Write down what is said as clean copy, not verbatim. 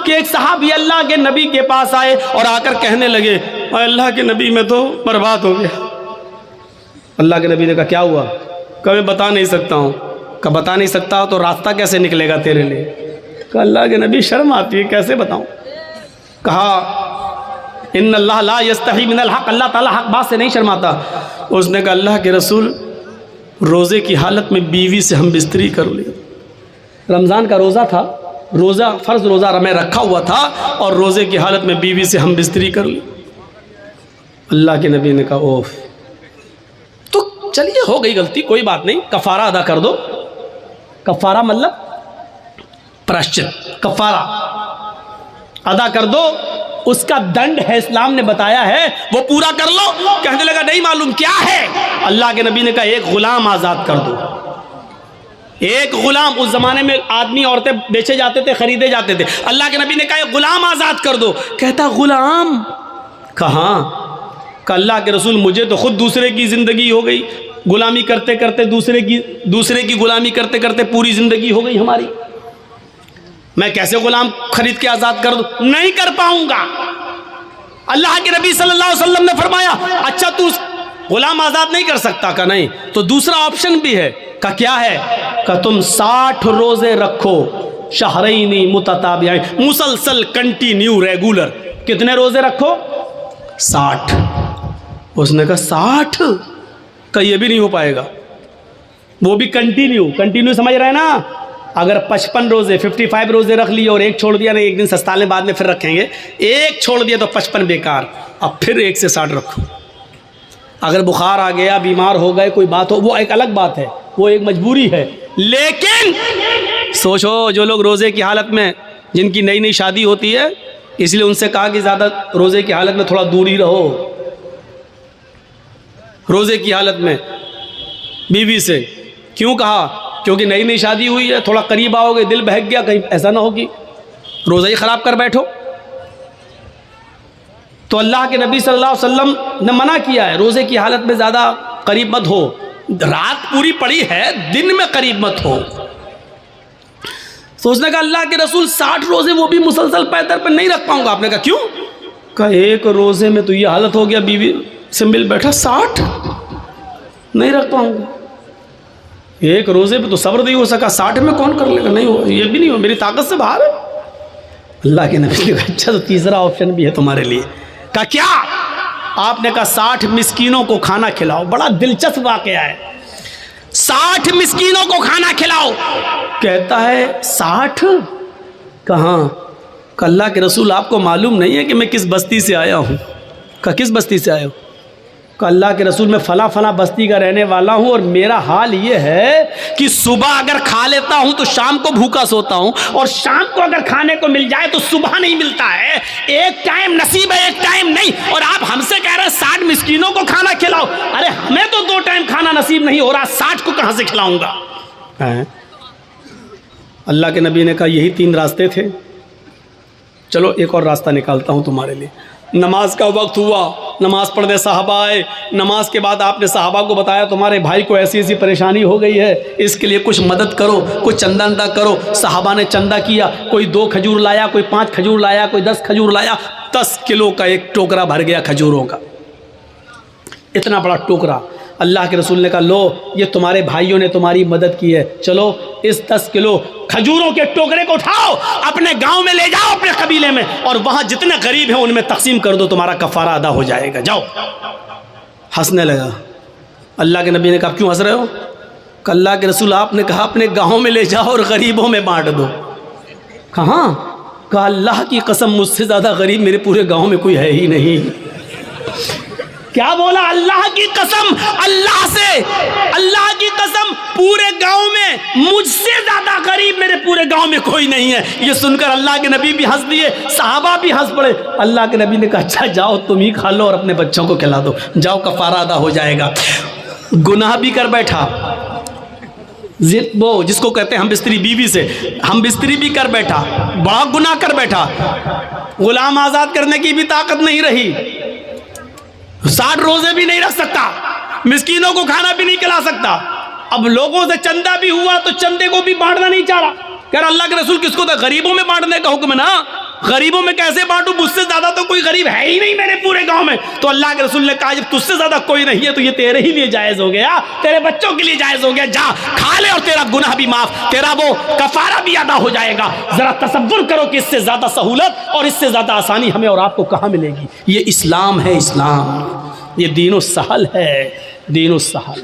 कि एक साहबी अल्लाह के नबी के पास आए और आकर कहने लगे, अल्लाह के नबी मैं तो बर्बाद हो गया। अल्लाह के नबी ने कहा क्या हुआ? कहा मैं बता नहीं सकता हूँ। कहा बता नहीं सकता हो तो रास्ता कैसे निकलेगा तेरे लिए? कहा अल्लाह के नबी शर्म आती है, कैसे बताऊँ? कहा इन्नल्लाह ला यस्तही मिनल हक़, अल्लाह ताला हक़ बात से नहीं शर्माता। उसने कहा अल्लाह के रसूल रोज़े की हालत में बीवी से हम बिस्तरी कर लिए। रमज़ान का रोज़ा था, रोज़ा फ़र्ज़ रोज़ा मैं रखा हुआ था और रोज़े की हालत में बीवी से हम बिस्तरी कर ली। अल्लाह के नबी ने कहा ओफ, तो चलिए हो गई गलती, कोई बात नहीं, कफ़ारा अदा कर दो। कफ़ारा मतलब प्रायश्चित, कफ़ारा अदा कर दो, उसका दंड है, इस्लाम ने बताया है, वो पूरा कर लो। कहने लगा नहीं मालूम क्या है। अल्लाह के नबी ने कहा एक गुलाम आज़ाद कर दो। एक गुलाम, उस ज़माने में आदमी औरतें बेचे जाते थे, खरीदे जाते थे। अल्लाह के नबी ने कहा एक गुलाम आज़ाद कर दो। कहता गुलाम कहाँ? कहा अल्लाह के रसूल मुझे तो खुद दूसरे की ज़िंदगी हो गई, गुलामी करते करते दूसरे की गुलामी करते करते पूरी ज़िंदगी हो गई हमारी, मैं कैसे गुलाम खरीद के आज़ाद कर दूं? नहीं कर पाऊंगा। अल्लाह के नबी सल्लल्लाहु अलैहि वसल्लम ने फरमाया अच्छा तू गुलाम आज़ाद नहीं कर सकता? का नहीं, तो दूसरा ऑप्शन भी है। का क्या है? का तुम 60 रोज़े रखो, शहरैनी मुतताबिऐन, मुसलसल कंटिन्यू रेगुलर। कितने रोज़े रखो? 60। उसने कहा 60? का ये भी नहीं हो पाएगा, वो भी कंटिन्यू समझ रहे हैं ना? अगर 55 रोज़े 55 रोज़े रख लिए और एक छोड़ दिया, नहीं एक दिन सस्ताले बाद में फिर रखेंगे, एक छोड़ दिया तो 55 बेकार, अब फिर 1 से 60 रखो। अगर बुखार आ गया, बीमार हो गए, कोई बात हो, वो एक अलग बात है, वो एक मजबूरी है। लेकिन सोचो जो लोग रोज़े की हालत में, जिनकी नई नई शादी होती है, इसलिए उनसे कहा कि ज़्यादा रोज़े की हालत में थोड़ा दूरी रहो, रोज़े की हालत में बीवी से। क्यों कहा? क्योंकि नई नई शादी हुई है, थोड़ा करीब आओगे, दिल बहक गया, कहीं ऐसा ना हो कि रोज़ा ही ख़राब कर बैठो। तो अल्लाह के नबी सल्लल्लाहु अलैहि वसल्लम ने मना किया है, रोज़े की हालत में ज़्यादा करीब मत हो, रात पूरी पड़ी है, दिन में करीब मत हो। सोचने का अल्लाह के रसूल 60 रोज़े वो भी मुसलसल पैदल पर नहीं रख पाऊंगा। आपने कहा क्यों? कहा एक रोज़े में तो ये हालत हो गया, बीवी से मिल बैठा, 60 नहीं रख पाऊंगा। एक रोज़े पे तो सब्र नहीं हो सका, 60 में कौन कर लेगा? नहीं हो, ये भी नहीं हो, मेरी ताकत से बाहर है। अल्लाह के नबी ने कहा अच्छा तो तीसरा ऑप्शन भी है तुम्हारे लिए। कहा क्या? आपने कहा 60 मिस्कीनों को खाना खिलाओ। बड़ा दिलचस्प वाकया है, 60 मिस्कीनों को खाना खिलाओ। कहता है 60? कहाँ? अल्लाह के रसूल आपको मालूम नहीं है कि मैं किस बस्ती से आया हूँ? कहा किस बस्ती से आया हूँ? अल्लाह के रसूल मैं फ़ला फ़ला बस्ती का रहने वाला हूँ और मेरा हाल ये है कि सुबह अगर खा लेता हूँ तो शाम को भूखा सोता हूँ, और शाम को अगर खाने को मिल जाए तो सुबह नहीं मिलता है। एक टाइम नसीब है, एक टाइम नहीं। और आप हमसे कह रहे हैं 60 मिस्कीनों को खाना खिलाओ। अरे हमें तो 2 टाइम खाना नसीब नहीं हो रहा, 60 को कहाँ से खिलाऊंगा? अल्लाह के नबी ने कहा यही 3 रास्ते थे, चलो एक और रास्ता निकालता हूँ तुम्हारे लिए। नमाज का वक्त हुआ, नमाज पढ़ने साहबा आए। नमाज के बाद आपने साहबा को बताया तुम्हारे भाई को ऐसी ऐसी परेशानी हो गई है, इसके लिए कुछ मदद करो, कुछ चंदा अंदा करो। साहबा ने चंदा किया, कोई 2 खजूर लाया, कोई 5 खजूर लाया, कोई 10 खजूर लाया। 10 किलो का एक टोकरा भर गया खजूरों का, इतना बड़ा टोकरा। अल्लाह के रसूल ने कहा लो ये तुम्हारे भाइयों ने तुम्हारी मदद की है, चलो इस 10 किलो खजूरों के टोकरे को उठाओ, अपने गांव में ले जाओ, अपने कबीले में, और वहां जितने गरीब हैं उनमें तकसीम कर दो, तुम्हारा कफारा अदा हो जाएगा, जाओ। हंसने लगा। अल्लाह के नबी ने कहा क्यों हंस रहे हो? अल्लाह के रसूल आपने कहा अपने गाँव में ले जाओ और गरीबों में बांट दो। कहाँ? कहा अल्लाह की कसम मुझसे ज़्यादा गरीब मेरे पूरे गाँव में कोई है ही नहीं। क्या बोला? अल्लाह की कसम, अल्लाह से, अल्लाह की कसम पूरे गांव में मुझसे ज्यादा गरीब मेरे पूरे गांव में कोई नहीं है। ये सुनकर अल्लाह के नबी भी हंस दिए, सहाबा भी हंस पड़े। अल्लाह के नबी ने कहा अच्छा जाओ तुम ही खा लो और अपने बच्चों को खिला दो, जाओ कफारा अदा हो जाएगा। गुनाह भी कर बैठा, वो जिसको कहते हैं हम बिस्तरी, बीवी से हम बिस्तरी भी कर बैठा, बड़ा गुनाह कर बैठा। गुलाम आज़ाद करने की भी ताकत नहीं रही, 60 रोजे भी नहीं रख सकता, मिस्कीनों को खाना भी नहीं खिला सकता। अब लोगों से चंदा भी हुआ तो चंदे को भी बांटना नहीं चाह रहा, कह रहा अल्लाह के रसूल किसको था, गरीबों में बांटने का हुक्म है ना, गरीबों में कैसे बांटूं, मुझसे ज्यादा तो कोई गरीब है ही नहीं मेरे पूरे गांव में। तो अल्लाह के रसूल ने कहा जब तुझसे ज्यादा कोई नहीं है तो ये तेरे ही लिए जायज हो गया, तेरे बच्चों के लिए जायज हो गया, जा खा ले और तेरा गुनाह भी माफ, तेरा वो कफारा भी अदा हो जाएगा। जरा तसव्वुर करो कि इससे ज्यादा सहूलत और इससे ज्यादा आसानी हमें और आपको कहां मिलेगी। ये इस्लाम है, इस्लाम, ये दीनो सहल है, दीनो सहल।